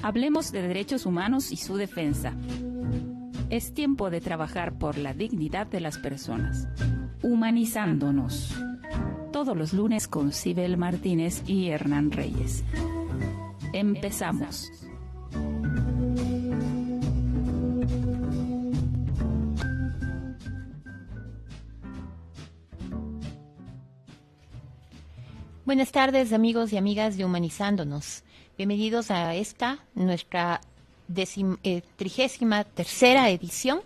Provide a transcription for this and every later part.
Hablemos de derechos humanos y su defensa. Es tiempo de trabajar por la dignidad de las personas. Humanizándonos. Todos los lunes con Sibel Martínez y Hernán Reyes. Empezamos. Buenas tardes, amigos y amigas de Humanizándonos. Bienvenidos a esta, nuestra 33ª edición.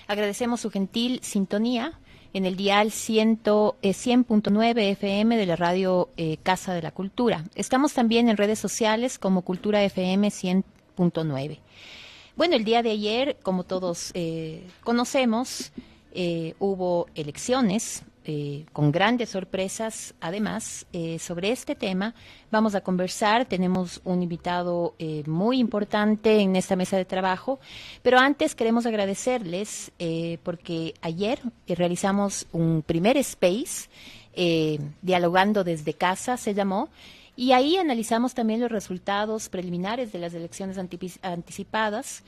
Agradecemos su gentil sintonía en el dial 100.9 FM de la radio Casa de la Cultura. Estamos también en redes sociales como Cultura FM 100.9. Bueno, el día de ayer, como todos conocemos, hubo elecciones. Con grandes sorpresas. Además, sobre este tema vamos a conversar. Tenemos un invitado muy importante en esta mesa de trabajo, pero antes queremos agradecerles porque ayer realizamos un primer space, dialogando desde casa se llamó, y ahí analizamos también los resultados preliminares de las elecciones anticipadas,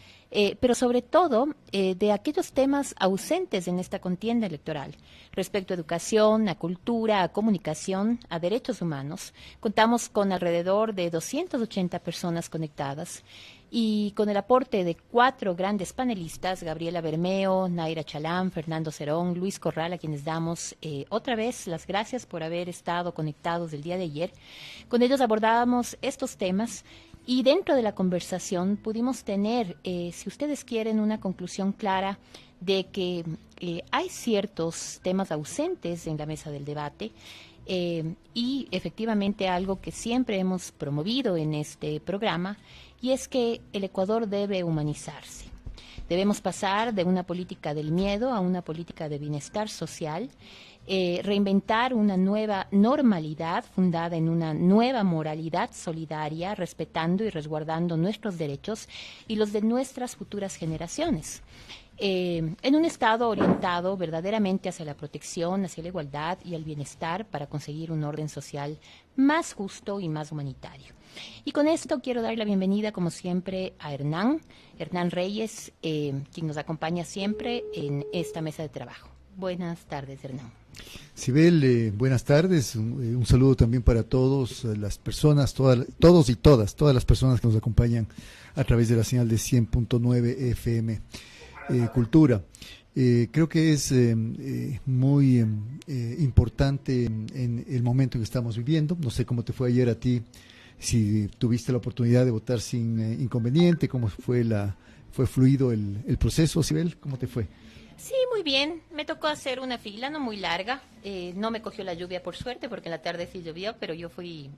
pero sobre todo de aquellos temas ausentes en esta contienda electoral, respecto a educación, a cultura, a comunicación, a derechos humanos. Contamos con alrededor de 280 personas conectadas y con el aporte de 4 grandes panelistas: Gabriela Bermeo, Naira Chalán, Fernando Cerón, Luis Corral, a quienes damos otra vez las gracias por haber estado conectados el día de ayer. Con ellos abordábamos estos temas y dentro de la conversación pudimos tener, si ustedes quieren, una conclusión clara de que hay ciertos temas ausentes en la mesa del debate. Y efectivamente algo que siempre hemos promovido en este programa, y es que el Ecuador debe humanizarse. Debemos pasar de una política del miedo a una política de bienestar social, reinventar una nueva normalidad fundada en una nueva moralidad solidaria, respetando y resguardando nuestros derechos y los de nuestras futuras generaciones. En un Estado orientado verdaderamente hacia la protección, hacia la igualdad y el bienestar para conseguir un orden social más justo y más humanitario. Y con esto quiero dar la bienvenida, como siempre, a Hernán Reyes, quien nos acompaña siempre en esta mesa de trabajo. Buenas tardes, Hernán. Sibel, buenas tardes. Un saludo también para todos las personas, todas las personas que nos acompañan a través de la señal de 100.9 FM. Cultura. Creo que es muy importante en el momento en que estamos viviendo. No sé cómo te fue ayer a ti, si tuviste la oportunidad de votar sin inconveniente, cómo fue fluido el proceso. Sibel, ¿cómo te fue? Sí, muy bien. Me tocó hacer una fila no muy larga. No me cogió la lluvia, por suerte, porque en la tarde sí llovió, pero yo fui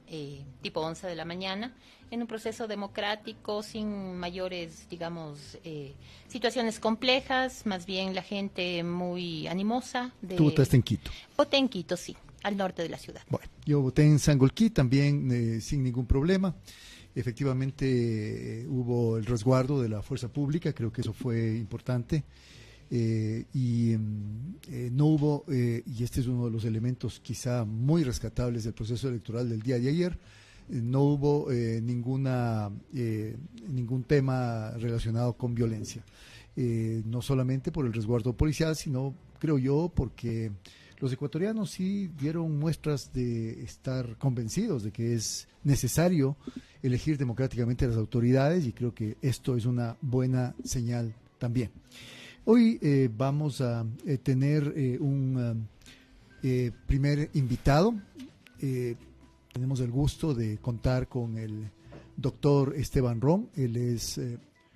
tipo 11 de la mañana en un proceso democrático sin mayores, digamos, situaciones complejas, más bien la gente muy animosa. ¿Tú votaste en Quito? Voté en Quito, sí, al norte de la ciudad. Bueno, yo voté en Sangolquí también sin ningún problema. Efectivamente hubo el resguardo de la fuerza pública, creo que eso fue importante. No hubo, y este es uno de los elementos quizá muy rescatables del proceso electoral del día de ayer, no hubo ningún tema relacionado con violencia, no solamente por el resguardo policial, sino, creo yo, porque los ecuatorianos sí dieron muestras de estar convencidos de que es necesario elegir democráticamente a las autoridades, y creo que esto es una buena señal también. Hoy vamos a tener un primer invitado. Tenemos el gusto de contar con el doctor Esteban Ron. Él es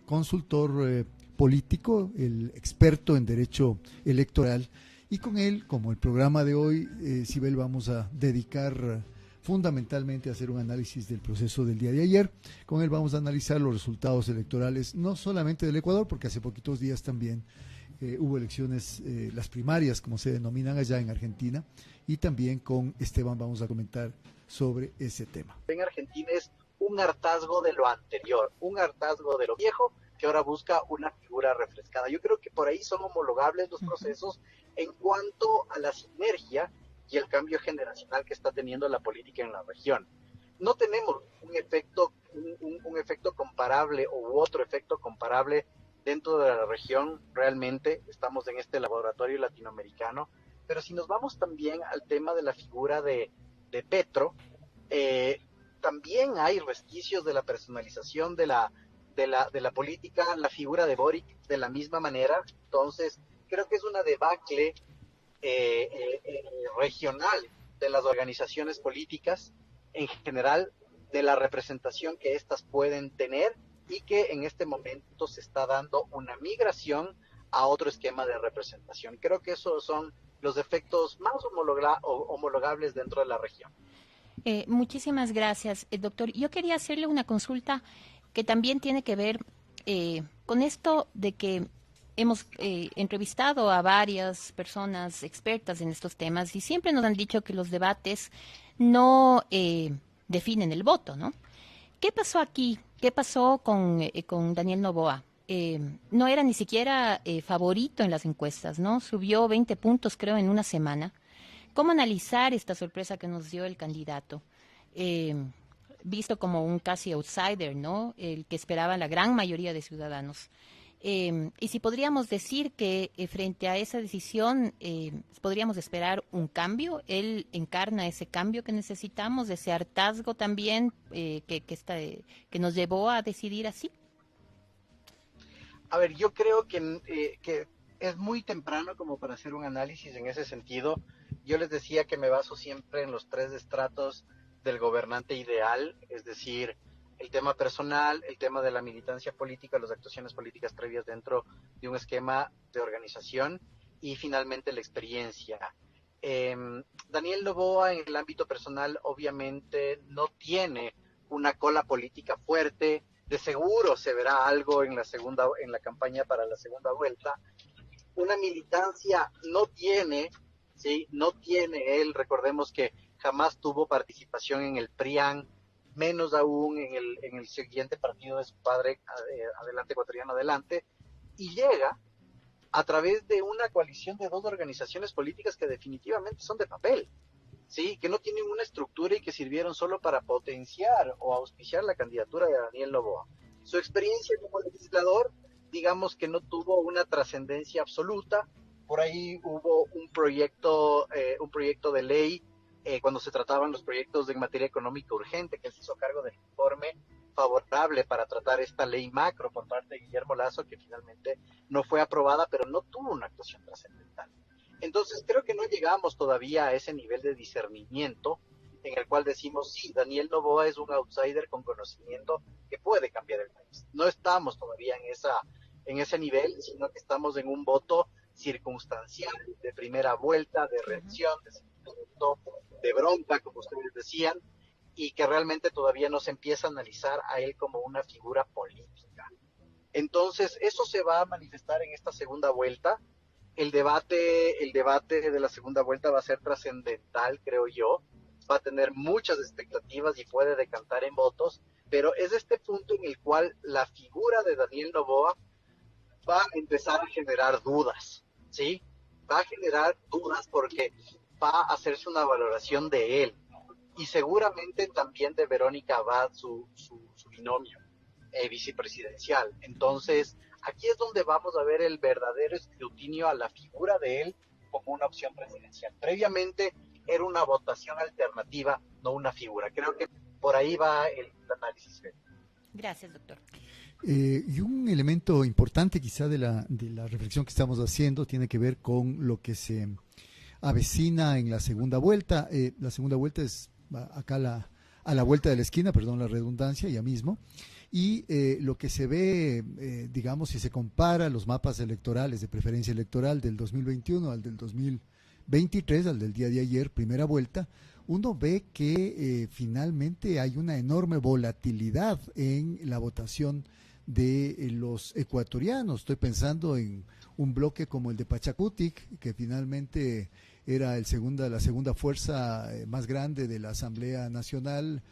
consultor político, el experto en derecho electoral. Y con él, como el programa de hoy, Sibel, vamos a dedicar fundamentalmente a hacer un análisis del proceso del día de ayer. Con él vamos a analizar los resultados electorales, no solamente del Ecuador, porque hace poquitos días también hubo elecciones, las primarias, como se denominan allá en Argentina, y también con Esteban vamos a comentar sobre ese tema. En Argentina es un hartazgo de lo anterior, un hartazgo de lo viejo, que ahora busca una figura refrescada. Yo creo que por ahí son homologables los procesos en cuanto a la sinergia y el cambio generacional que está teniendo la política en la región. no tenemos un efecto, un efecto comparable u otro efecto comparable dentro de la región. Realmente estamos en este laboratorio latinoamericano, pero si nos vamos también al tema de la figura de Petro, también hay resquicios de la personalización de la política, la figura de Boric de la misma manera. Entonces creo que es una debacle regional de las organizaciones políticas en general, de la representación que éstas pueden tener, y que en este momento se está dando una migración a otro esquema de representación. Creo que esos son los efectos más homologables dentro de la región. Muchísimas gracias, doctor. Yo quería hacerle una consulta que también tiene que ver con esto de que hemos entrevistado a varias personas expertas en estos temas y siempre nos han dicho que los debates no definen el voto, ¿no? ¿Qué pasó aquí? ¿Qué pasó con Daniel Noboa? No era ni siquiera favorito en las encuestas, ¿no? Subió 20 puntos, creo, en una semana. ¿Cómo analizar esta sorpresa que nos dio el candidato? Visto como un casi outsider, ¿no? El que esperaba la gran mayoría de ciudadanos. Y si podríamos decir que frente a esa decisión podríamos esperar un cambio. Él encarna ese cambio que necesitamos, ese hartazgo también que nos llevó a decidir así. A ver, yo creo que es muy temprano como para hacer un análisis en ese sentido. Yo les decía que me baso siempre en los 3 estratos del gobernante ideal, es decir, el tema personal, el tema de la militancia política, las actuaciones políticas previas dentro de un esquema de organización, y finalmente la experiencia. Daniel Noboa en el ámbito personal obviamente no tiene una cola política fuerte. De seguro se verá algo en la campaña para la segunda vuelta. Una militancia no tiene, ¿sí? No tiene él. Recordemos que jamás tuvo participación en el PRIAN, menos aún en el siguiente partido de su padre, Adelante Ecuatoriano Adelante, y llega a través de una coalición de 2 organizaciones políticas que definitivamente son de papel, ¿sí? Que no tienen una estructura y que sirvieron solo para potenciar o auspiciar la candidatura de Daniel Noboa. Su experiencia como legislador, digamos que no tuvo una trascendencia absoluta. Por ahí hubo un proyecto de ley cuando se trataban los proyectos en materia económica urgente, que él se hizo cargo del informe favorable para tratar esta ley macro por parte de Guillermo Lasso, que finalmente no fue aprobada, pero no tuvo una actuación trascendental. Entonces creo que no llegamos todavía a ese nivel de discernimiento en el cual decimos, sí, Daniel Noboa es un outsider con conocimiento que puede cambiar el país. No estamos todavía en ese nivel, sino que estamos en un voto circunstancial, de primera vuelta, de reacción, de sentimiento, de bronca, como ustedes decían, y que realmente todavía no se empieza a analizar a él como una figura política. Entonces, eso se va a manifestar en esta segunda vuelta. El debate de la segunda vuelta va a ser trascendental, creo yo. Va a tener muchas expectativas y puede decantar en votos, pero es este punto en el cual la figura de Daniel Noboa va a empezar a generar dudas, ¿sí? Va a generar dudas porque va a hacerse una valoración de él, y seguramente también de Verónica Abad, su binomio vicepresidencial. Entonces, aquí es donde vamos a ver el verdadero escrutinio a la figura de él como una opción presidencial. Previamente era una votación alternativa, no una figura. Creo que por ahí va el análisis. Gracias, doctor. Y un elemento importante quizá de la reflexión que estamos haciendo tiene que ver con lo que se avecina en la segunda vuelta. La segunda vuelta es acá a la vuelta de la esquina, perdón la redundancia, ya mismo. Y lo que se ve, digamos, si se compara los mapas electorales de preferencia electoral del 2021 al del 2023, al del día de ayer, primera vuelta, uno ve que finalmente hay una enorme volatilidad en la votación de los ecuatorianos. Estoy pensando en un bloque como el de Pachacutic, que finalmente era la segunda fuerza más grande de la Asamblea Nacional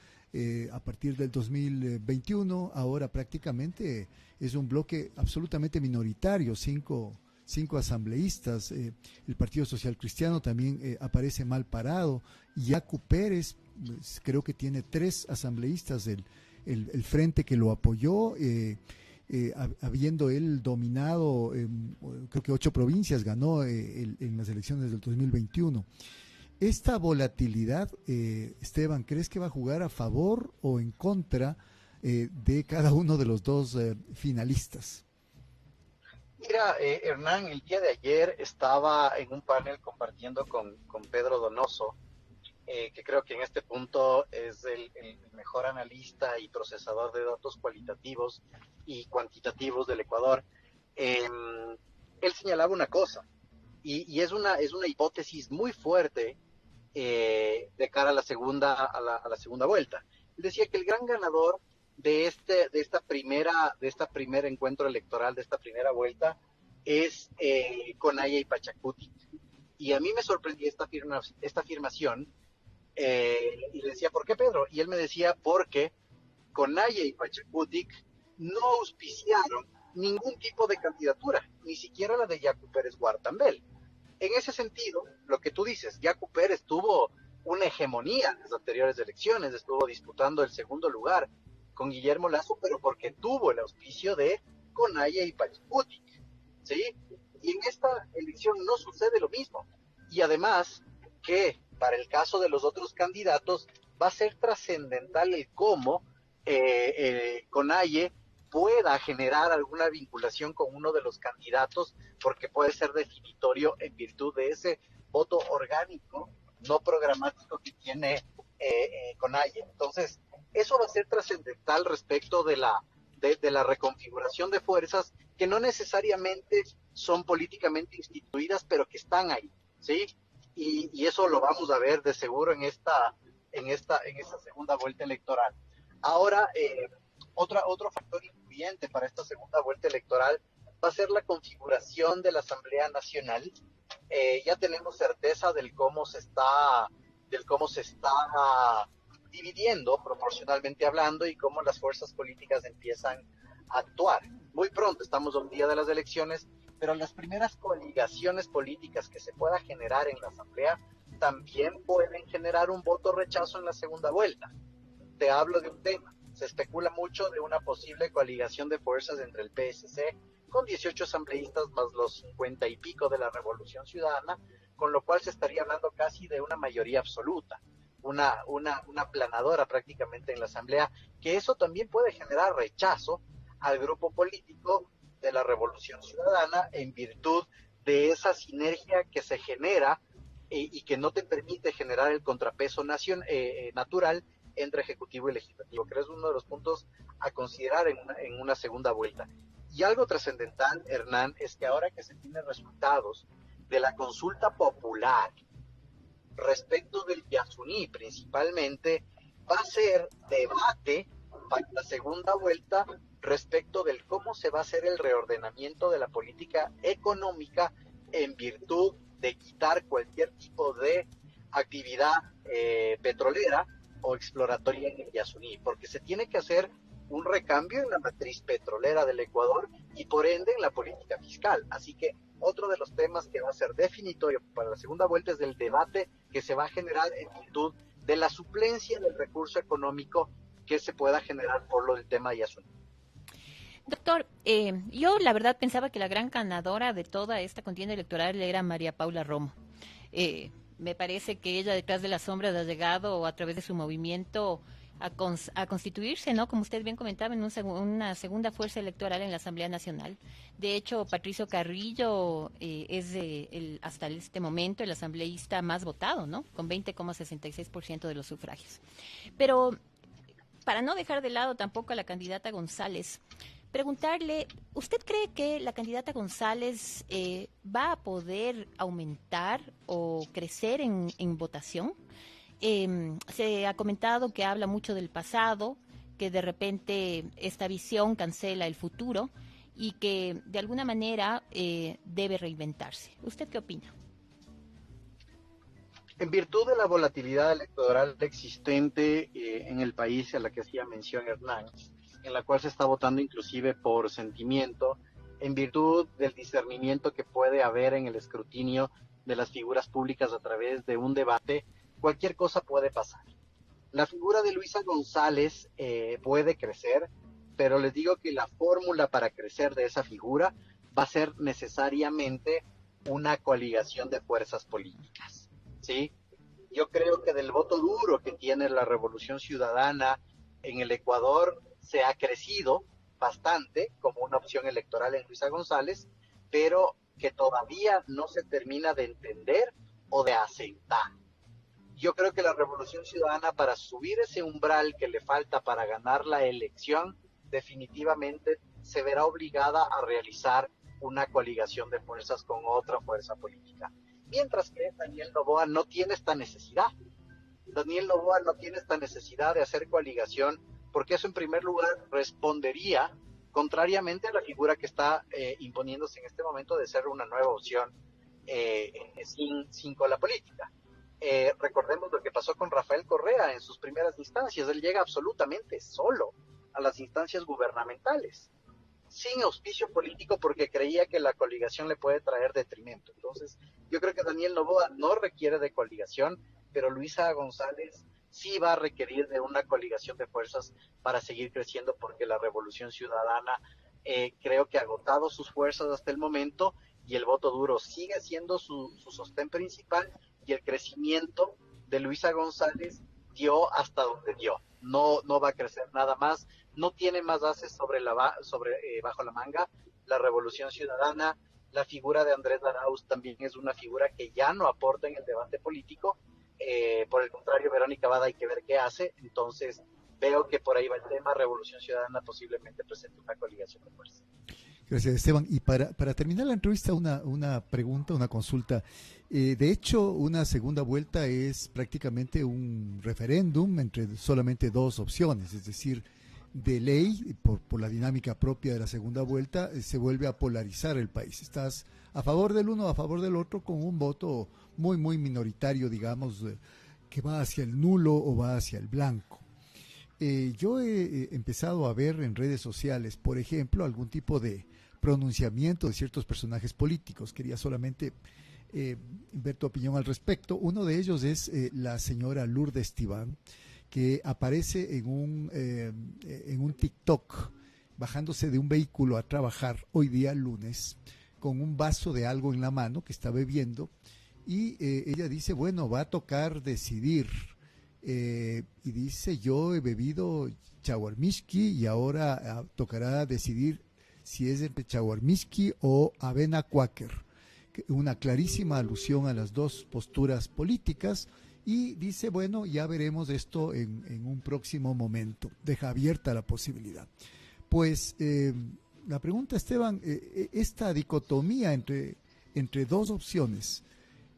a partir del 2021. Ahora prácticamente es un bloque absolutamente minoritario, cinco asambleístas. El Partido Social Cristiano también aparece mal parado. Yacu Pérez creo que tiene 3 asambleístas el frente que lo apoyó, habiendo él dominado, creo que 8 provincias ganó en las elecciones del 2021. Esta volatilidad, Esteban, ¿crees que va a jugar a favor o en contra de cada uno de los dos finalistas? Mira, Hernán, el día de ayer estaba en un panel compartiendo con Pedro Donoso, que creo que en este punto es el mejor analista y procesador de datos cualitativos y cuantitativos del Ecuador. Él señalaba una cosa, y es una hipótesis muy fuerte de cara a la segunda vuelta. Él decía que el gran ganador de esta primer encuentro electoral, de esta primera vuelta, es Conaya y Pachacuti. Y a mí me sorprendió esta afirmación, y le decía, ¿por qué, Pedro? Y él me decía, porque Conaya y Pachacuti no auspiciaron ningún tipo de candidatura, ni siquiera la de Yacu Pérez Guartambel. En ese sentido, lo que tú dices, Yacu Pérez tuvo una hegemonía en las anteriores elecciones, estuvo disputando el segundo lugar con Guillermo Lazo, pero porque tuvo el auspicio de Conaya y Pachacuti, ¿sí? Y en esta elección no sucede lo mismo. Y además que para el caso de los otros candidatos va a ser trascendental el cómo Conaya pueda generar alguna vinculación con uno de los candidatos, porque puede ser definitorio en virtud de ese voto orgánico, no programático que tiene Conaya. Entonces, eso va a ser trascendental respecto de la reconfiguración de fuerzas que no necesariamente son políticamente instituidas, pero que están ahí, ¿sí? Y eso lo vamos a ver de seguro en esta segunda vuelta electoral. Ahora, otro factor influyente para esta segunda vuelta electoral va a ser la configuración de la Asamblea Nacional. Ya tenemos certeza del cómo se está dividiendo proporcionalmente hablando y cómo las fuerzas políticas empiezan a actuar. Muy pronto, estamos a un día de las elecciones, pero las primeras coligaciones políticas que se pueda generar en la Asamblea también pueden generar un voto rechazo en la segunda vuelta. Te hablo de un tema. Se especula mucho de una posible coaligación de fuerzas entre el PSC con 18 asambleístas más los 50 y pico de la Revolución Ciudadana, con lo cual se estaría hablando casi de una mayoría absoluta, una aplanadora prácticamente en la Asamblea, que eso también puede generar rechazo al grupo político de la Revolución Ciudadana en virtud de esa sinergia que se genera y que no te permite generar el contrapeso natural entre Ejecutivo y Legislativo, que es uno de los puntos a considerar en una segunda vuelta. Y algo trascendental, Hernán, es que ahora que se tienen resultados de la consulta popular respecto del Yasuní principalmente, va a ser debate para la segunda vuelta respecto del cómo se va a hacer el reordenamiento de la política económica en virtud de quitar cualquier tipo de actividad petrolera o exploratoria en el Yasuní, porque se tiene que hacer un recambio en la matriz petrolera del Ecuador y por ende en la política fiscal. Así que otro de los temas que va a ser definitorio para la segunda vuelta es el debate que se va a generar en virtud de la suplencia del recurso económico que se pueda generar por lo del tema Yasuní. Doctor, yo la verdad pensaba que la gran ganadora de toda esta contienda electoral era María Paula Romo. Me parece que ella detrás de las sombras ha llegado a través de su movimiento a constituirse, ¿no? Como usted bien comentaba, en una segunda fuerza electoral en la Asamblea Nacional. De hecho, Patricio Carrillo es hasta este momento el asambleísta más votado, ¿no? Con 20,66% de los sufragios. Pero para no dejar de lado tampoco a la candidata González, preguntarle, ¿usted cree que la candidata González va a poder aumentar o crecer en votación? Se ha comentado que habla mucho del pasado, que de repente esta visión cancela el futuro y que de alguna manera debe reinventarse. ¿Usted qué opina? En virtud de la volatilidad electoral existente en el país, a la que hacía mención Hernán, en la cual se está votando inclusive por sentimiento, en virtud del discernimiento que puede haber en el escrutinio de las figuras públicas a través de un debate, cualquier cosa puede pasar. La figura de Luisa González puede crecer, pero les digo que la fórmula para crecer de esa figura va a ser necesariamente una coaligación de fuerzas políticas, ¿sí? Yo creo que del voto duro que tiene la Revolución Ciudadana en el Ecuador se ha crecido bastante como una opción electoral en Luisa González, pero que todavía no se termina de entender o de aceptar. Yo creo que la Revolución Ciudadana, para subir ese umbral que le falta para ganar la elección, definitivamente se verá obligada a realizar una coaligación de fuerzas con otra fuerza política. Mientras que Daniel Noboa no tiene esta necesidad. Daniel Noboa no tiene esta necesidad de hacer coaligación, porque eso en primer lugar respondería contrariamente a la figura que está imponiéndose en este momento de ser una nueva opción sin cola política. Recordemos lo que pasó con Rafael Correa en sus primeras instancias. Él llega absolutamente solo a las instancias gubernamentales, sin auspicio político, porque creía que la coaligación le puede traer detrimento. Entonces, yo creo que Daniel Noboa no requiere de coaligación, pero Luisa González sí va a requerir de una coaligación de fuerzas para seguir creciendo, porque la Revolución Ciudadana creo que ha agotado sus fuerzas hasta el momento, y el voto duro sigue siendo su sostén principal, y el crecimiento de Luisa González dio hasta donde dio. No va a crecer nada más, no tiene más haces bajo la manga. La Revolución Ciudadana, la figura de Andrés Arauz también es una figura que ya no aporta en el debate político. Por el contrario, Verónica Abad hay que ver qué hace. Entonces veo que por ahí va el tema. Revolución Ciudadana posiblemente presente una coaligación de fuerzas. Gracias, Esteban. Y para terminar la entrevista, una pregunta, una consulta. De hecho, una segunda vuelta es prácticamente un referéndum entre solamente dos opciones, es decir, de ley, por la dinámica propia de la segunda vuelta, se vuelve a polarizar el país. Estás a favor del uno, a favor del otro, con un voto muy, muy minoritario, digamos, que va hacia el nulo o va hacia el blanco. Yo he empezado a ver en redes sociales, por ejemplo, algún tipo de pronunciamiento de ciertos personajes políticos. Quería solamente ver tu opinión al respecto. Uno de ellos es la señora Lourdes Tibán, que aparece en un TikTok bajándose de un vehículo a trabajar hoy día lunes con un vaso de algo en la mano que está bebiendo, y ella dice, bueno, va a tocar decidir. Y dice, yo he bebido chaguarmiski y ahora tocará decidir si es entre chaguarmiski o avena quaker. Una clarísima alusión a las dos posturas políticas, y dice, bueno, ya veremos esto en un próximo momento. Deja abierta la posibilidad. Pues la pregunta, Esteban, esta dicotomía entre dos opciones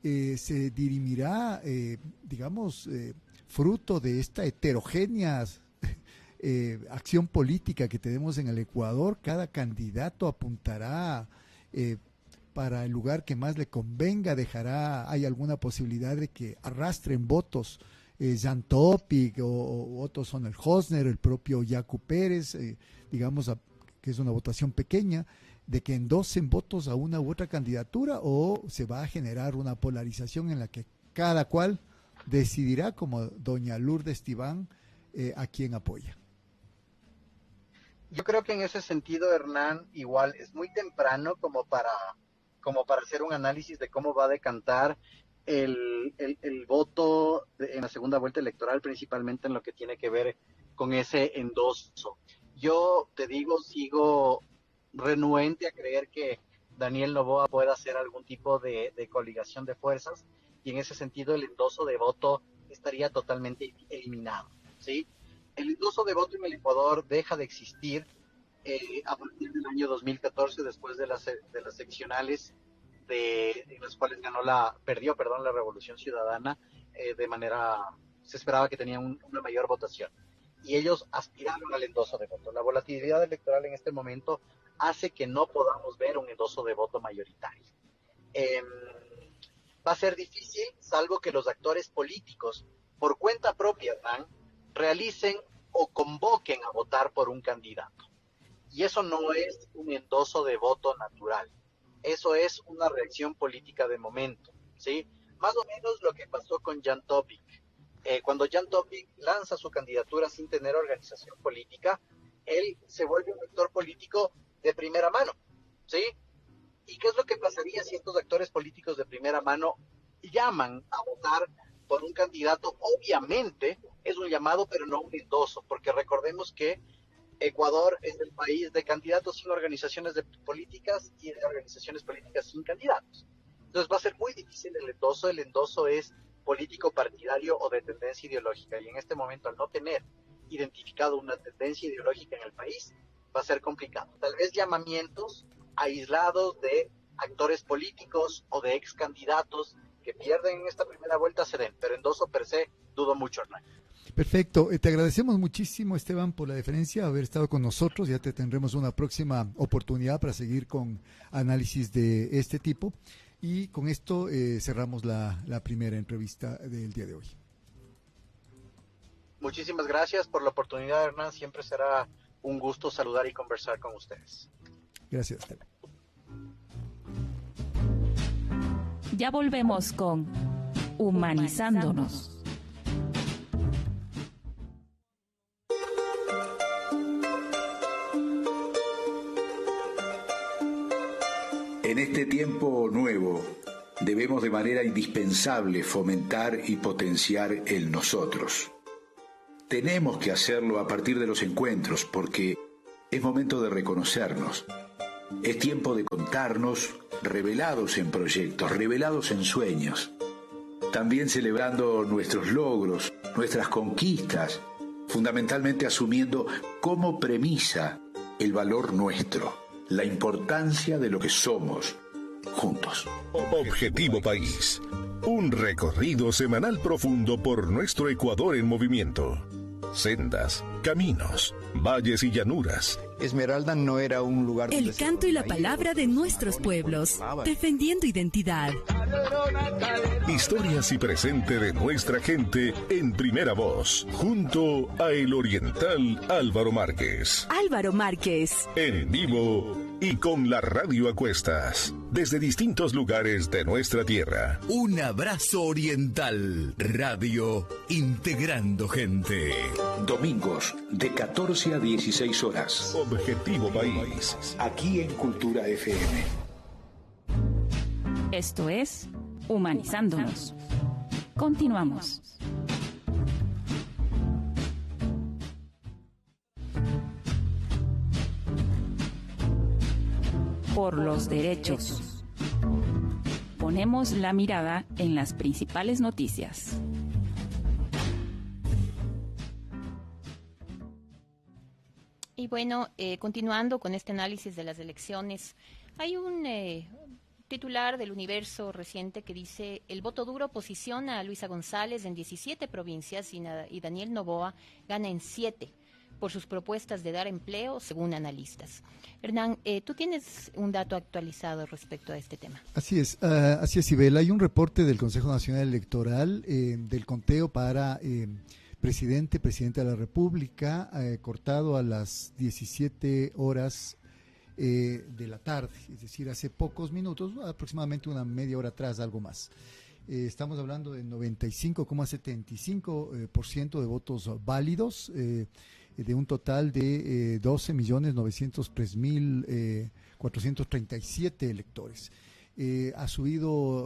se dirimirá, digamos, fruto de esta heterogénea acción política que tenemos en el Ecuador. Cada candidato apuntará para el lugar que más le convenga, hay alguna posibilidad de que arrastren votos Jan Topic o Otto Sonner-Hosner, el propio Yacu Pérez, digamos que es una votación pequeña, de que endosen votos a una u otra candidatura, o se va a generar una polarización en la que cada cual decidirá, como doña Lourdes Tibán, a quién apoya. Yo creo que en ese sentido, Hernán, igual es muy temprano como para hacer un análisis de cómo va a decantar el voto en la segunda vuelta electoral, principalmente en lo que tiene que ver con ese endoso. Yo te digo, sigo renuente a creer que Daniel Noboa pueda hacer algún tipo de coligación de fuerzas, y en ese sentido el endoso de voto estaría totalmente eliminado, ¿sí? El endoso de voto en el Ecuador deja de existir a partir del año 2014, después de las seccionales en las cuales perdió la Revolución Ciudadana, se esperaba que tenían una mayor votación, y ellos aspiraron al endoso de voto. La volatilidad electoral en este momento hace que no podamos ver un endoso de voto mayoritario. Va a ser difícil, salvo que los actores políticos, por cuenta propia, realicen o convoquen a votar por un candidato. Y eso no es un endoso de voto natural. Eso es una reacción política de momento, ¿sí? Más o menos lo que pasó con Jan Topic. Cuando Jan Topic lanza su candidatura sin tener organización política, él se vuelve un actor político de primera mano, ¿sí? ¿Y qué es lo que pasaría si estos actores políticos de primera mano llaman a votar por un candidato? Obviamente es un llamado, pero no un endoso, porque recordemos que Ecuador es el país de candidatos sin organizaciones políticas y de organizaciones políticas sin candidatos. Entonces va a ser muy difícil el endoso. El endoso es político partidario o de tendencia ideológica, y en este momento, al no tener identificado una tendencia ideológica en el país, va a ser complicado. Tal vez llamamientos aislados de actores políticos o de ex candidatos que pierden en esta primera vuelta se den, pero endoso per se dudo mucho, Hernán. Perfecto, te agradecemos muchísimo, Esteban, por la deferencia, haber estado con nosotros. Ya te tendremos una próxima oportunidad para seguir con análisis de este tipo, y con esto cerramos la primera entrevista del día de hoy. Muchísimas gracias por la oportunidad, Hernán. Siempre será un gusto saludar y conversar con ustedes. Gracias, Esteban. Ya volvemos con Humanizándonos. En este tiempo nuevo, debemos de manera indispensable fomentar y potenciar el nosotros. Tenemos que hacerlo a partir de los encuentros, porque es momento de reconocernos. Es tiempo de contarnos, revelados en proyectos, revelados en sueños. También celebrando nuestros logros, nuestras conquistas, fundamentalmente asumiendo como premisa el valor nuestro, la importancia de lo que somos, juntos. Objetivo País. Un recorrido semanal profundo por nuestro Ecuador en movimiento. Sendas, caminos, valles y llanuras. Esmeralda no era un lugar donde el canto y la palabra de nuestros pueblos, defendiendo identidad. Historias y presente de nuestra gente en primera voz, junto a el oriental Álvaro Márquez. Álvaro Márquez. En vivo y con la radio a cuestas, desde distintos lugares de nuestra tierra. Un abrazo oriental, radio integrando gente. Domingos de 14 a 16 horas. Objetivo País. Aquí en Cultura FM. Esto es Humanizándonos. Continuamos. Por los derechos. Ponemos la mirada en las principales noticias. Y bueno, continuando con este análisis de las elecciones, hay un titular del Universo reciente que dice: el voto duro posiciona a Luisa González en 17 provincias y Daniel Noboa gana en 7 por sus propuestas de dar empleo, según analistas. Hernán, tú tienes un dato actualizado respecto a este tema. Así es, Ibel. Hay un reporte del Consejo Nacional Electoral del conteo para presidente de la República, cortado a las 17 horas de la tarde, es decir, hace pocos minutos, aproximadamente una media hora atrás, algo más. Estamos hablando de 95,75% de votos válidos, de un total de 12.903.437 electores. Ha subido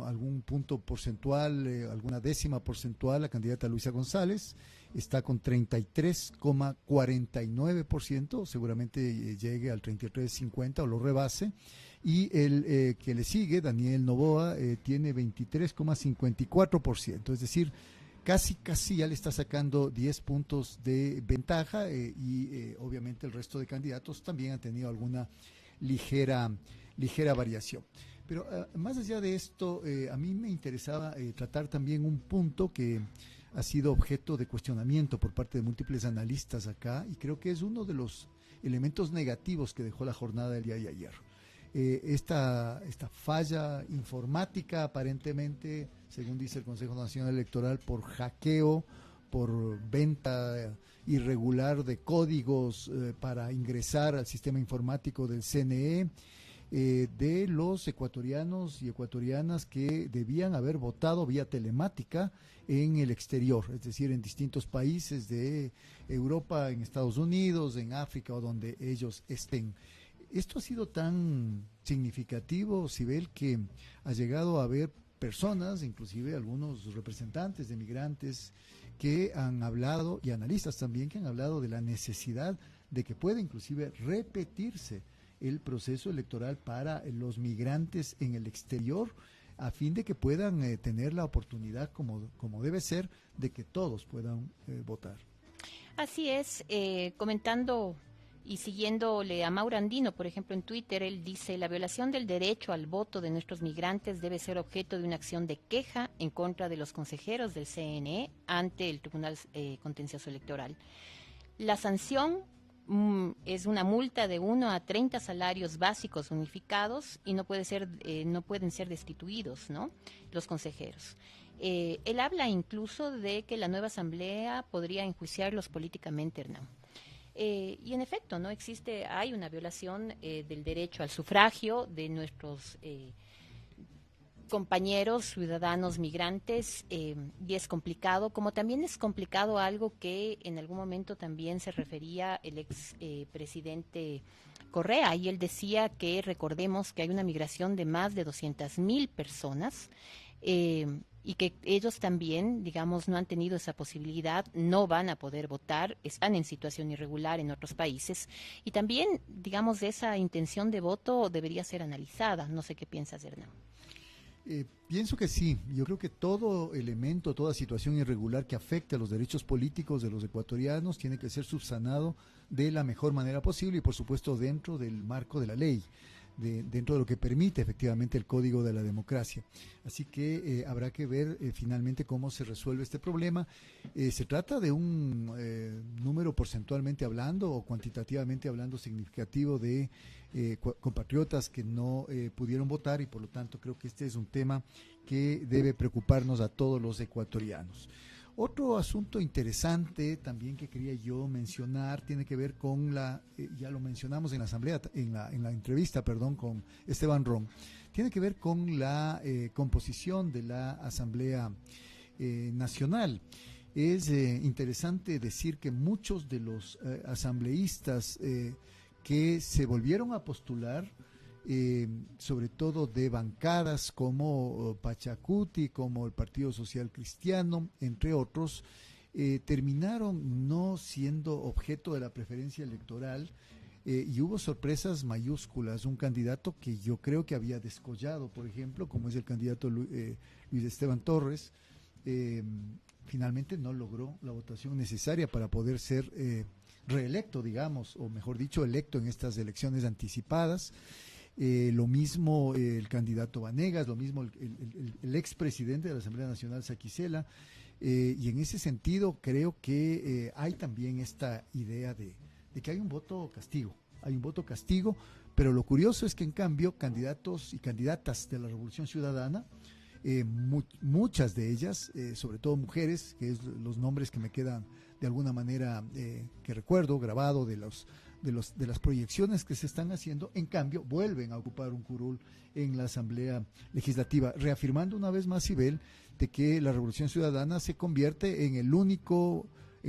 algún punto porcentual, alguna décima porcentual la candidata Luisa González, está con 33,49%, seguramente llegue al 33,50 o lo rebase, y el que le sigue, Daniel Noboa, tiene 23,54%, es decir, casi ya le está sacando 10 puntos de ventaja, y obviamente el resto de candidatos también han tenido alguna ligera variación. Pero más allá de esto, a mí me interesaba tratar también un punto que ha sido objeto de cuestionamiento por parte de múltiples analistas acá, y creo que es uno de los elementos negativos que dejó la jornada del día de ayer. Esta falla informática, aparentemente, según dice el Consejo Nacional Electoral, por hackeo, por venta irregular de códigos para ingresar al sistema informático del CNE, de los ecuatorianos y ecuatorianas que debían haber votado vía telemática en el exterior, es decir, en distintos países de Europa, en Estados Unidos, en África o donde ellos estén. Esto ha sido tan significativo, Sibel, que ha llegado a haber personas, inclusive algunos representantes de migrantes, que han hablado, y analistas también, que han hablado de la necesidad de que pueda inclusive repetirse el proceso electoral para los migrantes en el exterior, a fin de que puedan tener la oportunidad, como debe ser, de que todos puedan votar. Así es, comentando y siguiéndole a Mauro Andino, por ejemplo, en Twitter, él dice: la violación del derecho al voto de nuestros migrantes debe ser objeto de una acción de queja en contra de los consejeros del CNE ante el Tribunal Contencioso Electoral. La sanción es una multa de 1 a 30 salarios básicos unificados y no pueden ser destituidos, ¿no?, los consejeros. Él habla incluso de que la nueva asamblea podría enjuiciarlos políticamente, Hernán. Y en efecto, no hay una violación del derecho al sufragio de nuestros compañeros ciudadanos migrantes, y es complicado, como también es complicado algo que en algún momento también se refería el ex presidente Correa, y él decía que recordemos que hay una migración de más de 200,000 personas, y que ellos también, digamos, no han tenido esa posibilidad, no van a poder votar, están en situación irregular en otros países, y también, digamos, esa intención de voto debería ser analizada. No sé qué piensas, Hernán. Pienso que sí. Yo creo que todo elemento, toda situación irregular que afecte a los derechos políticos de los ecuatorianos tiene que ser subsanado de la mejor manera posible y, por supuesto, dentro del marco de la ley, dentro de lo que permite efectivamente el Código de la Democracia. Así que habrá que ver finalmente cómo se resuelve este problema. Se trata de un número porcentualmente hablando o cuantitativamente hablando significativo de compatriotas que no pudieron votar, y por lo tanto creo que este es un tema que debe preocuparnos a todos los ecuatorianos. Otro asunto interesante también que quería yo mencionar tiene que ver con ya lo mencionamos en la asamblea, en la entrevista, con Esteban Ron, tiene que ver con la composición de la Asamblea Nacional. Es interesante decir que muchos de los asambleístas que se volvieron a postular, sobre todo de bancadas como Pachacuti, como el Partido Social Cristiano, entre otros, terminaron no siendo objeto de la preferencia electoral, y hubo sorpresas mayúsculas. Un candidato que yo creo que había descollado, por ejemplo, como es el candidato Luis Esteban Torres, finalmente no logró la votación necesaria para poder ser reelecto, digamos, o mejor dicho, electo en estas elecciones anticipadas. Lo mismo el candidato Vanegas, lo mismo el expresidente de la Asamblea Nacional, Saquicela, y en ese sentido creo que hay también esta idea de que hay un voto castigo, pero lo curioso es que en cambio candidatos y candidatas de la Revolución Ciudadana, muchas de ellas, sobre todo mujeres, que es los nombres que me quedan de alguna manera que recuerdo grabado de las proyecciones que se están haciendo, en cambio vuelven a ocupar un curul en la Asamblea Legislativa, reafirmando una vez más, Sibel, de que la Revolución Ciudadana se convierte en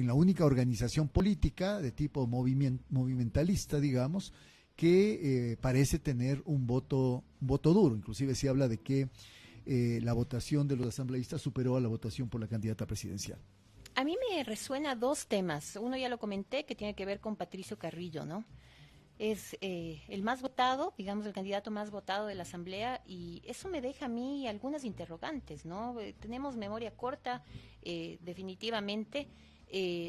la única organización política de tipo movimentalista, digamos, que parece tener un voto duro. Inclusive se habla de que la votación de los asambleístas superó a la votación por la candidata presidencial. A mí me resuena dos temas. Uno ya lo comenté, que tiene que ver con Patricio Carrillo, ¿no? Es el más votado, digamos, el candidato más votado de la Asamblea, y eso me deja a mí algunas interrogantes, ¿no? Tenemos memoria corta, definitivamente,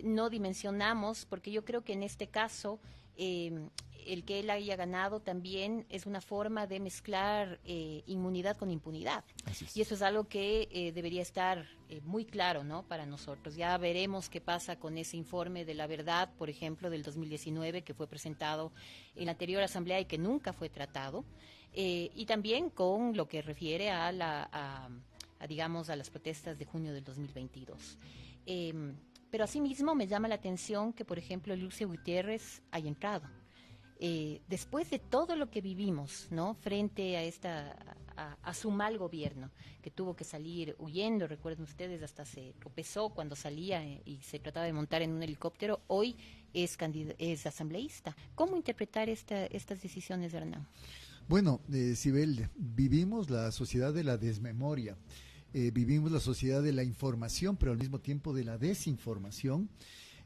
no dimensionamos, porque yo creo que en este caso el que él haya ganado también es una forma de mezclar inmunidad con impunidad. Y eso es algo que debería estar muy claro, ¿no?, para nosotros. Ya veremos qué pasa con ese informe de la verdad, por ejemplo, del 2019, que fue presentado en la anterior asamblea y que nunca fue tratado, y también con lo que refiere digamos, a las protestas de junio del 2022. Pero asimismo me llama la atención que, por ejemplo, Lucio Gutiérrez haya entrado. después de todo lo que vivimos, ¿no? Frente a su mal gobierno, que tuvo que salir huyendo, recuerden ustedes, hasta se tropezó cuando salía y se trataba de montar en un helicóptero, hoy es asambleísta. ¿Cómo interpretar estas decisiones, Hernán? Bueno, Sibel, vivimos la sociedad de la desmemoria, vivimos la sociedad de la información, pero al mismo tiempo de la desinformación,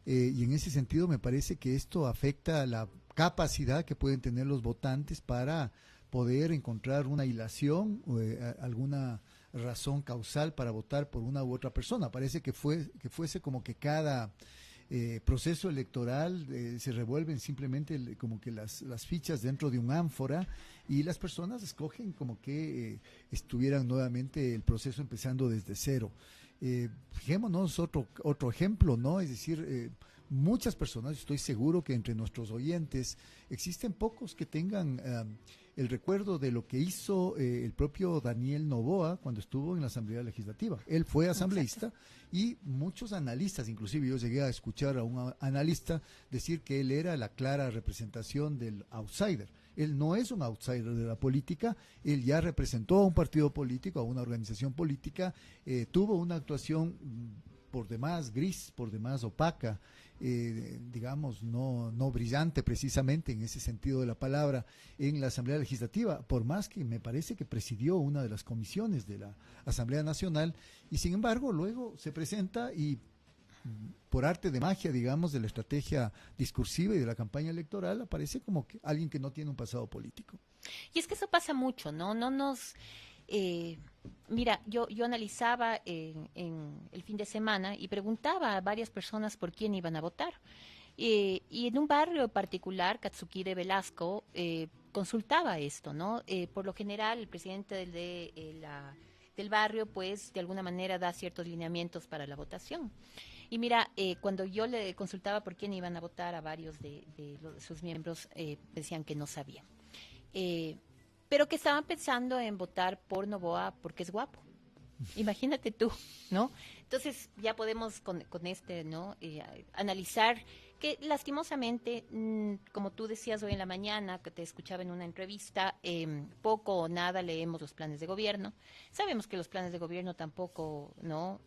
y en ese sentido me parece que esto afecta a la capacidad que pueden tener los votantes para poder encontrar una hilación o alguna razón causal para votar por una u otra persona. Parece que fuese como que cada proceso electoral se revuelven simplemente como que las fichas dentro de un ánfora y las personas escogen como que estuvieran nuevamente el proceso empezando desde cero. Fijémonos otro ejemplo, ¿no? Es decir, muchas personas, estoy seguro que entre nuestros oyentes existen pocos que tengan el recuerdo de lo que hizo el propio Daniel Noboa cuando estuvo en la Asamblea Legislativa. Él fue asambleísta y muchos analistas, inclusive yo llegué a escuchar a un analista decir que él era la clara representación del outsider. Él no es un outsider de la política, él ya representó a un partido político, a una organización política, tuvo una actuación por demás gris, por demás opaca, digamos, no brillante precisamente en ese sentido de la palabra en la Asamblea Legislativa, por más que me parece que presidió una de las comisiones de la Asamblea Nacional, y sin embargo luego se presenta y por arte de magia, digamos, de la estrategia discursiva y de la campaña electoral, aparece como que alguien que no tiene un pasado político. Y es que eso pasa mucho, ¿no? Mira, yo analizaba en el fin de semana y preguntaba a varias personas por quién iban a votar. Y en un barrio particular, Katsukire Velasco, consultaba esto, ¿no? Por lo general, el presidente del barrio, pues, de alguna manera da ciertos lineamientos para la votación. Y mira, cuando yo le consultaba por quién iban a votar a varios de sus miembros, decían que no sabían. Pero que estaban pensando en votar por Noboa porque es guapo. Imagínate tú, ¿no? Entonces ya podemos con ¿no? Analizar que lastimosamente, como tú decías hoy en la mañana, que te escuchaba en una entrevista, poco o nada leemos los planes de gobierno. Sabemos que los planes de gobierno tampoco, ¿no?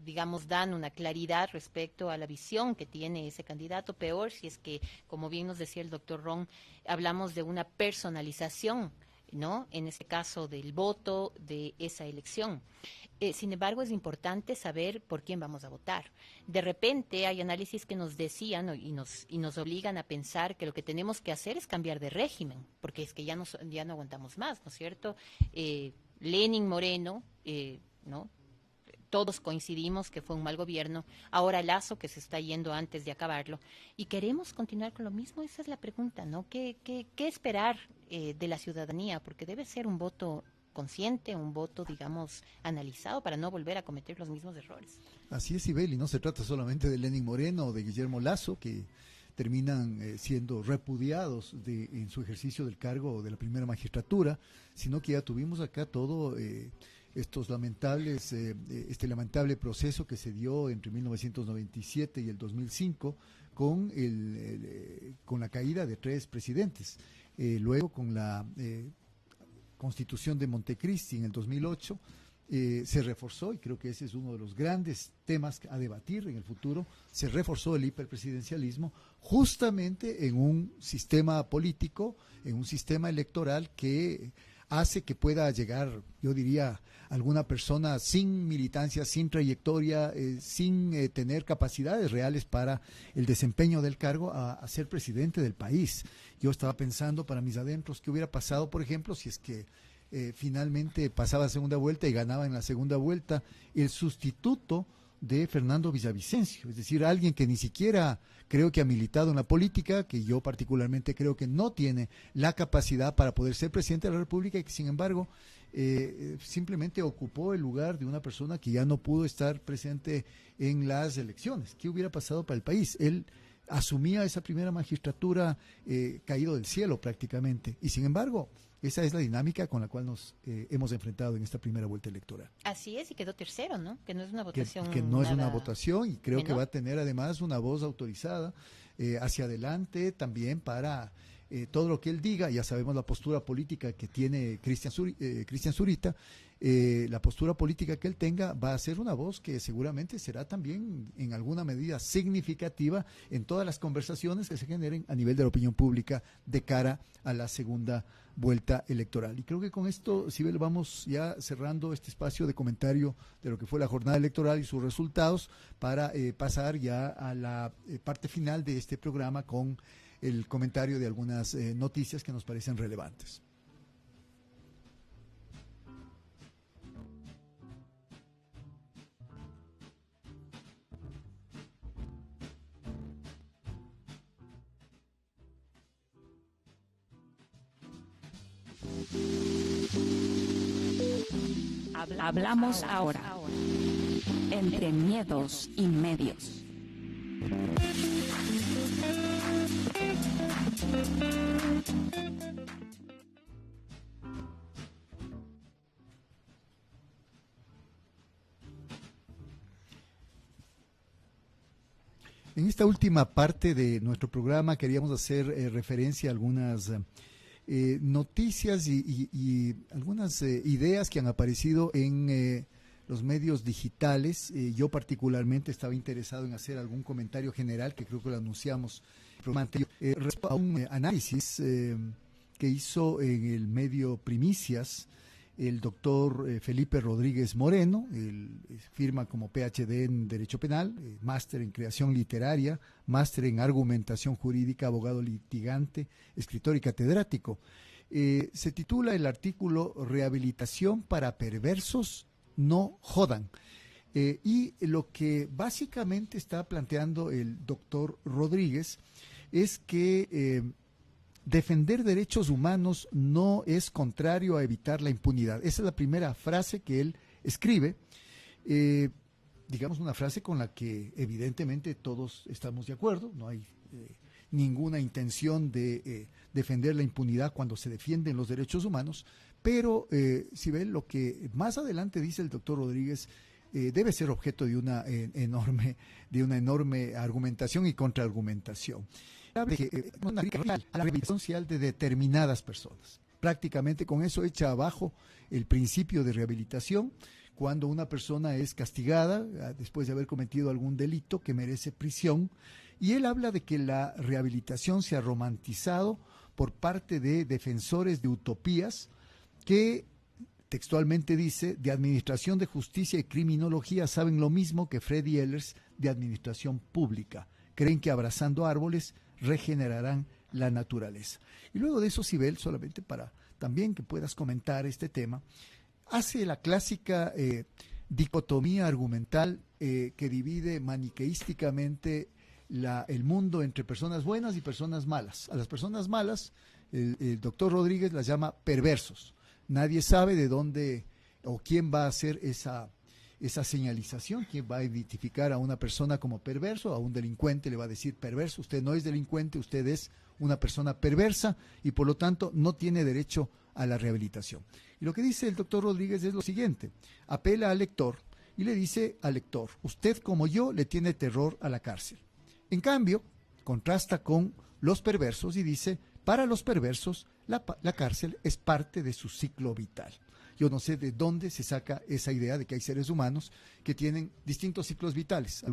Digamos, dan una claridad respecto a la visión que tiene ese candidato. Peor si es que, como bien nos decía el doctor Ron, hablamos de una personalización, ¿no? En este caso del voto de esa elección. Sin embargo, es importante saber por quién vamos a votar. De repente hay análisis que nos decían, ¿no? y nos obligan a pensar que lo que tenemos que hacer es cambiar de régimen, porque es que ya no aguantamos más, ¿no es cierto? Lenin Moreno, ¿no? Todos coincidimos que fue un mal gobierno, ahora Lazo que se está yendo antes de acabarlo, y queremos continuar con lo mismo. Esa es la pregunta, ¿no? ¿Qué esperar de la ciudadanía? Porque debe ser un voto consciente, un voto, digamos, analizado para no volver a cometer los mismos errores. Así es, Ibel, y no se trata solamente de Lenin Moreno o de Guillermo Lazo, que terminan siendo repudiados en su ejercicio del cargo de la primera magistratura, sino que ya tuvimos acá todo este lamentable proceso que se dio entre 1997 y el 2005 con la caída de 3 presidentes. Luego con la Constitución de Montecristi en el 2008 se reforzó, y creo que ese es uno de los grandes temas a debatir en el futuro, se reforzó el hiperpresidencialismo justamente en un sistema político, en un sistema electoral que hace que pueda llegar, yo diría, alguna persona sin militancia, sin trayectoria, sin tener capacidades reales para el desempeño del cargo a ser presidente del país. Yo estaba pensando para mis adentros qué hubiera pasado, por ejemplo, si es que finalmente pasaba a segunda vuelta y ganaba en la segunda vuelta el sustituto de Fernando Villavicencio, es decir, alguien que ni siquiera creo que ha militado en la política, que yo particularmente creo que no tiene la capacidad para poder ser presidente de la República y que sin embargo simplemente ocupó el lugar de una persona que ya no pudo estar presente en las elecciones. ¿Qué hubiera pasado para el país? Él asumía esa primera magistratura caído del cielo prácticamente, y sin embargo esa es la dinámica con la cual nos hemos enfrentado en esta primera vuelta electoral. Así es, y quedó tercero, ¿no? Que no es una votación. Que no es una votación, y creo que va a tener además una voz autorizada hacia adelante también para todo lo que él diga, ya sabemos la postura política que tiene Cristian Zurita, la postura política que él tenga va a ser una voz que seguramente será también en alguna medida significativa en todas las conversaciones que se generen a nivel de la opinión pública de cara a la segunda vuelta electoral. Y creo que con esto, Sibel, vamos ya cerrando este espacio de comentario de lo que fue la jornada electoral y sus resultados para pasar ya a la parte final de este programa con el comentario de algunas noticias que nos parecen relevantes. Hablamos ahora, entre miedos y medios. En esta última parte de nuestro programa queríamos hacer referencia a algunas noticias y algunas ideas que han aparecido en los medios digitales. Yo particularmente estaba interesado en hacer algún comentario general, que creo que lo anunciamos respecto a un análisis que hizo en el medio Primicias el doctor Felipe Rodríguez Moreno. Él firma como PhD en Derecho Penal, máster en Creación Literaria, máster en Argumentación Jurídica, abogado litigante, escritor y catedrático. Se titula el artículo Rehabilitación para perversos, no jodan. Y lo que básicamente está planteando el doctor Rodríguez es que defender derechos humanos no es contrario a evitar la impunidad. Esa es la primera frase que él escribe, digamos una frase con la que evidentemente todos estamos de acuerdo. No hay ninguna intención de defender la impunidad cuando se defienden los derechos humanos, pero si ven lo que más adelante dice el doctor Rodríguez, debe ser objeto de una enorme argumentación y contraargumentación. Una crítica a la rehabilitación social de determinadas personas. Prácticamente con eso echa abajo el principio de rehabilitación cuando una persona es castigada después de haber cometido algún delito que merece prisión, y él habla de que la rehabilitación se ha romantizado por parte de defensores de utopías que, textualmente dice, de administración de justicia y criminología saben lo mismo que Freddy Ehlers de administración pública. Creen que abrazando árboles regenerarán la naturaleza. Y luego de eso, Sibel, solamente para también que puedas comentar este tema, hace la clásica dicotomía argumental que divide maniqueísticamente el mundo entre personas buenas y personas malas. A las personas malas, el doctor Rodríguez las llama perversos. Nadie sabe de dónde o quién va a hacer esa señalización, quién va a identificar a una persona como perverso. A un delincuente le va a decir perverso, usted no es delincuente, usted es una persona perversa y por lo tanto no tiene derecho a la rehabilitación. Y lo que dice el doctor Rodríguez es lo siguiente: apela al lector y le dice al lector, usted como yo le tiene terror a la cárcel. En cambio, contrasta con los perversos y dice, para los perversos la cárcel es parte de su ciclo vital. Yo no sé de dónde se saca esa idea de que hay seres humanos que tienen distintos ciclos vitales.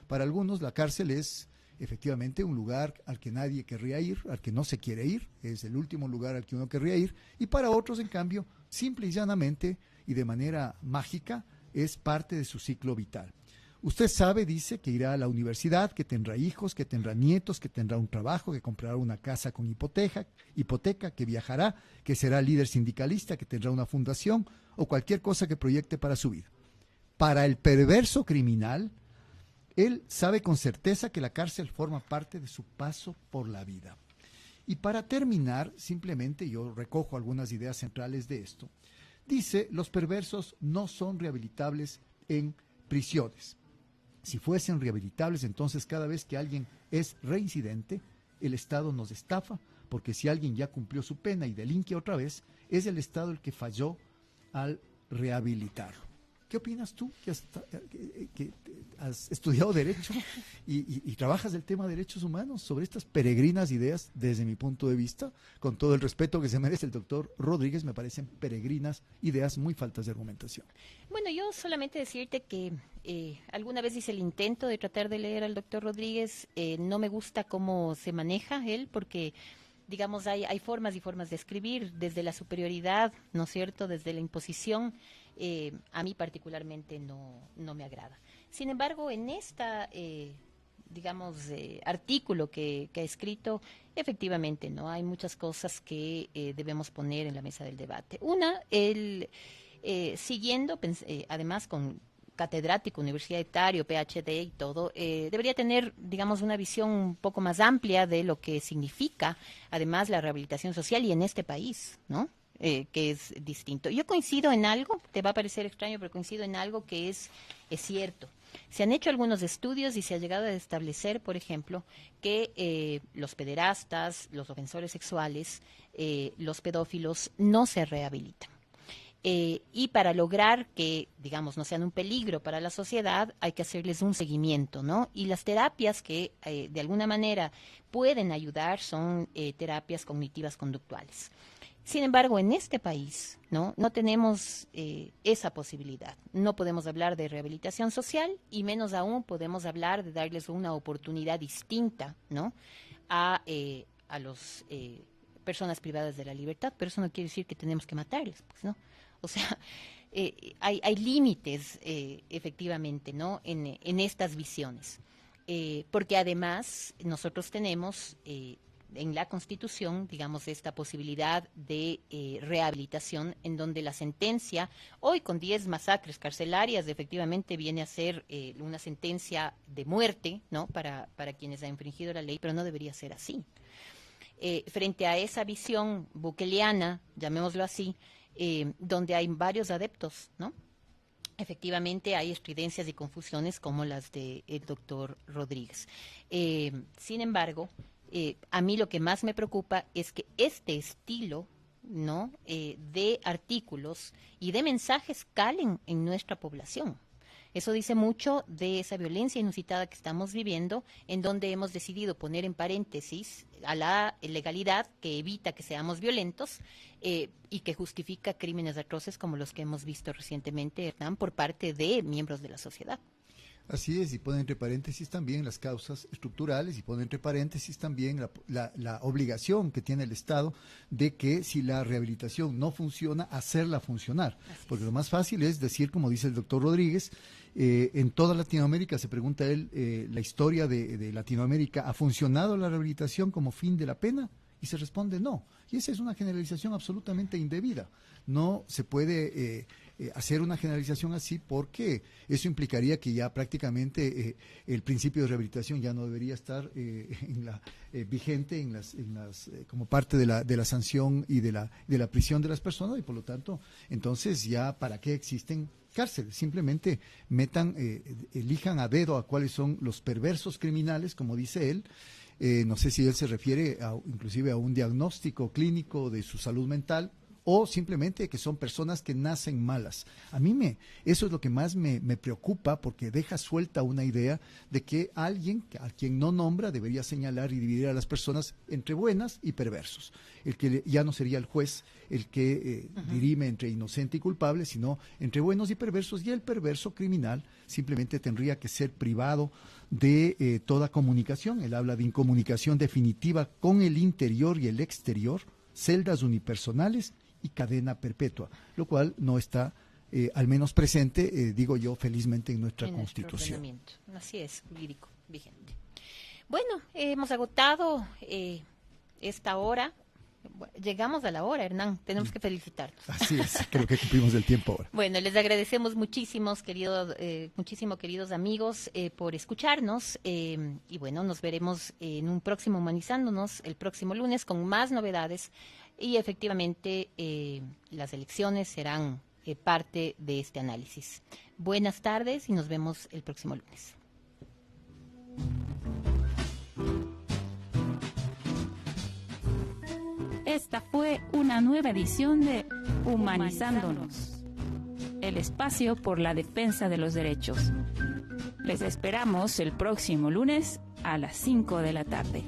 Para algunos la cárcel es efectivamente un lugar al que nadie querría ir, al que no se quiere ir, es el último lugar al que uno querría ir, y para otros, en cambio, simple y llanamente y de manera mágica, es parte de su ciclo vital. Usted sabe, dice, que irá a la universidad, que tendrá hijos, que tendrá nietos, que tendrá un trabajo, que comprará una casa con hipoteca, que viajará, que será líder sindicalista, que tendrá una fundación o cualquier cosa que proyecte para su vida. Para el perverso criminal, él sabe con certeza que la cárcel forma parte de su paso por la vida. Y para terminar, simplemente yo recojo algunas ideas centrales de esto. Dice, los perversos no son rehabilitables en prisiones. Si fuesen rehabilitables, entonces cada vez que alguien es reincidente, el Estado nos estafa, porque si alguien ya cumplió su pena y delinque otra vez, es el Estado el que falló al rehabilitarlo. ¿Qué opinas tú que has estudiado Derecho y trabajas el tema de derechos humanos sobre estas peregrinas ideas? Desde mi punto de vista, con todo el respeto que se merece el doctor Rodríguez, me parecen peregrinas ideas muy faltas de argumentación. Bueno, yo solamente decirte que alguna vez hice el intento de tratar de leer al doctor Rodríguez. No me gusta cómo se maneja él, porque digamos, hay formas y formas de escribir, desde la superioridad, ¿no es cierto?, desde la imposición. A mí particularmente no me agrada. Sin embargo, en esta, artículo que ha escrito, efectivamente, ¿no?, hay muchas cosas que debemos poner en la mesa del debate. Una, siguiendo, además con catedrático, universitario, PhD y todo, debería tener, digamos, una visión un poco más amplia de lo que significa, además, la rehabilitación social y en este país, ¿no? Que es distinto. Yo coincido en algo, te va a parecer extraño, pero coincido en algo que es cierto. Se han hecho algunos estudios y se ha llegado a establecer, por ejemplo, que los pederastas, los ofensores sexuales, los pedófilos no se rehabilitan. Y para lograr que, digamos, no sean un peligro para la sociedad, hay que hacerles un seguimiento, ¿no? Y las terapias que de alguna manera pueden ayudar son terapias cognitivas conductuales. Sin embargo, en este país, no tenemos esa posibilidad. No podemos hablar de rehabilitación social y menos aún podemos hablar de darles una oportunidad distinta, ¿no?, a las personas privadas de la libertad. Pero eso no quiere decir que tenemos que matarles, pues, ¿no? O sea, hay límites, efectivamente, ¿no?, en estas visiones. Porque además nosotros tenemos en la Constitución, digamos, esta posibilidad de rehabilitación, en donde la sentencia, hoy con 10 masacres carcelarias, efectivamente viene a ser una sentencia de muerte, ¿no?, para quienes han infringido la ley, pero no debería ser así. Frente a esa visión bukeliana, llamémoslo así, donde hay varios adeptos, ¿no?, efectivamente hay estridencias y confusiones como las del doctor Rodríguez. Sin embargo, a mí lo que más me preocupa es que este estilo, ¿no?, de artículos y de mensajes calen en nuestra población. Eso dice mucho de esa violencia inusitada que estamos viviendo, en donde hemos decidido poner en paréntesis a la legalidad que evita que seamos violentos y que justifica crímenes atroces como los que hemos visto recientemente, Hernán, por parte de miembros de la sociedad. Así es, y pone entre paréntesis también las causas estructurales y pone entre paréntesis también la obligación que tiene el Estado de que si la rehabilitación no funciona, hacerla funcionar. Porque lo más fácil es decir, como dice el doctor Rodríguez, en toda Latinoamérica, se pregunta él, la historia de Latinoamérica, ¿ha funcionado la rehabilitación como fin de la pena? Y se responde no. Y esa es una generalización absolutamente indebida. No se puede hacer una generalización así, porque eso implicaría que ya prácticamente el principio de rehabilitación ya no debería estar vigente como parte de la sanción y de la prisión de las personas, y por lo tanto, entonces ya ¿para qué existen cárceles? Simplemente elijan a dedo a cuáles son los perversos criminales, como dice él. No sé si él se refiere inclusive a un diagnóstico clínico de su salud mental, o simplemente que son personas que nacen malas. A mí eso es lo que más me preocupa, porque deja suelta una idea de que alguien a quien no nombra debería señalar y dividir a las personas entre buenas y perversos. El que ya no sería el juez el que dirime entre inocente y culpable, sino entre buenos y perversos, y el perverso criminal simplemente tendría que ser privado de toda comunicación. Él habla de incomunicación definitiva con el interior y el exterior, celdas unipersonales y cadena perpetua, lo cual no está, al menos presente, digo yo, felizmente en nuestra Constitución. Así es, jurídico, vigente. Bueno, hemos agotado esta hora. Llegamos a la hora, Hernán, tenemos que felicitarnos. Así es, creo que cumplimos el tiempo ahora. Bueno, les agradecemos muchísimo, queridos amigos, por escucharnos, y bueno, nos veremos en un próximo Humanizándonos el próximo lunes con más novedades, y efectivamente las elecciones serán parte de este análisis. Buenas tardes y nos vemos el próximo lunes. Esta fue una nueva edición de Humanizándonos. el espacio por la defensa de los derechos. Les esperamos el próximo lunes a las 5 de la tarde.